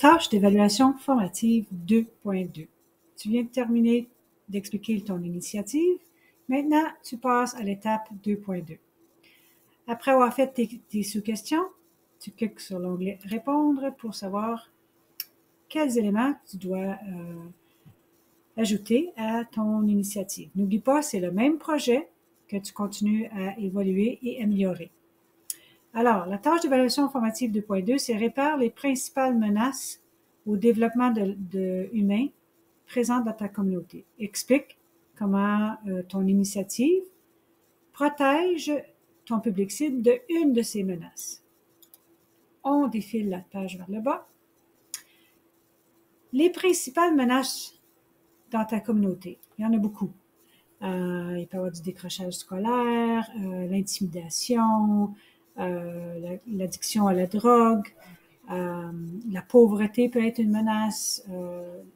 Tâche d'évaluation formative 2.2. Tu viens de terminer d'expliquer ton initiative. Maintenant, tu passes à l'étape 2.2. Après avoir fait tes sous-questions, tu cliques sur l'onglet « Répondre » pour savoir quels éléments tu dois ajouter à ton initiative. N'oublie pas, c'est le même projet que tu continues à évaluer et améliorer. Alors, la tâche d'évaluation formative 2.2, c'est répare les principales menaces au développement humain présentes dans ta communauté. Explique comment ton initiative protège ton public cible de une de ces menaces. On défile la page vers le bas. Les principales menaces dans ta communauté, il y en a beaucoup. Il peut y avoir du décrochage scolaire, l'intimidation, l'addiction à la drogue, la pauvreté peut être une menace,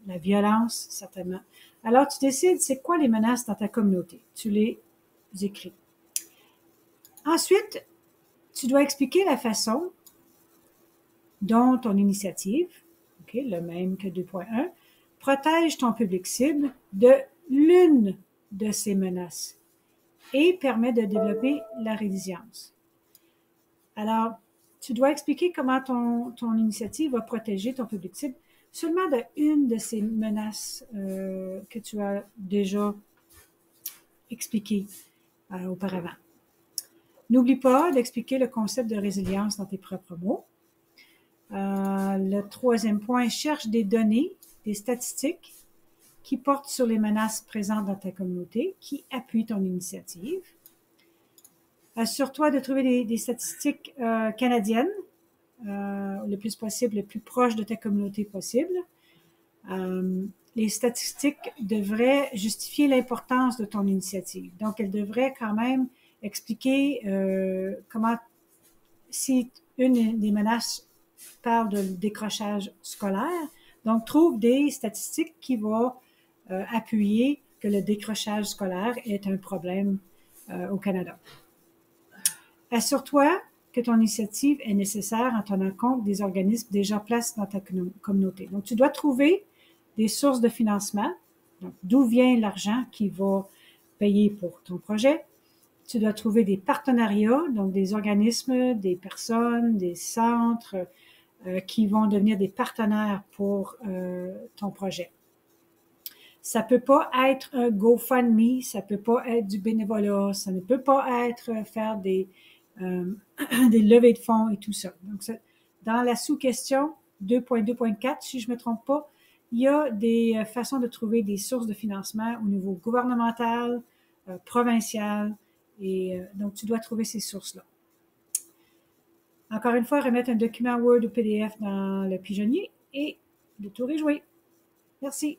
la violence, certainement. Alors, tu décides c'est quoi les menaces dans ta communauté. Tu les écris. Ensuite, tu dois expliquer la façon dont ton initiative, le même que 2.1, protège ton public cible de l'une de ces menaces et permet de développer la résilience. Alors, tu dois expliquer comment ton initiative va protéger ton public cible seulement de une de ces menaces que tu as déjà expliquées auparavant. N'oublie pas d'expliquer le concept de résilience dans tes propres mots. Le troisième point, cherche des données, des statistiques qui portent sur les menaces présentes dans ta communauté, qui appuient ton initiative. Assure-toi de trouver des statistiques canadiennes, le plus possible, le plus proche de ta communauté possible. Les statistiques devraient justifier l'importance de ton initiative. Donc, elles devraient quand même expliquer comment, si une des menaces parle de décrochage scolaire, donc trouve des statistiques qui vont appuyer que le décrochage scolaire est un problème au Canada. Assure-toi que ton initiative est nécessaire en tenant compte des organismes déjà placés dans ta communauté. Donc, tu dois trouver des sources de financement, donc d'où vient l'argent qui va payer pour ton projet. Tu dois trouver des partenariats, donc des organismes, des personnes, des centres qui vont devenir des partenaires pour ton projet. Ça peut pas être un GoFundMe, ça peut pas être du bénévolat, ça ne peut pas être faire des levées de fonds et tout ça. Donc, dans la sous-question 2.2.4, si je me trompe pas, il y a des façons de trouver des sources de financement au niveau gouvernemental, provincial, et donc tu dois trouver ces sources-là. Encore une fois, remettre un document Word ou PDF dans le pigeonnier et le tour est joué. Merci.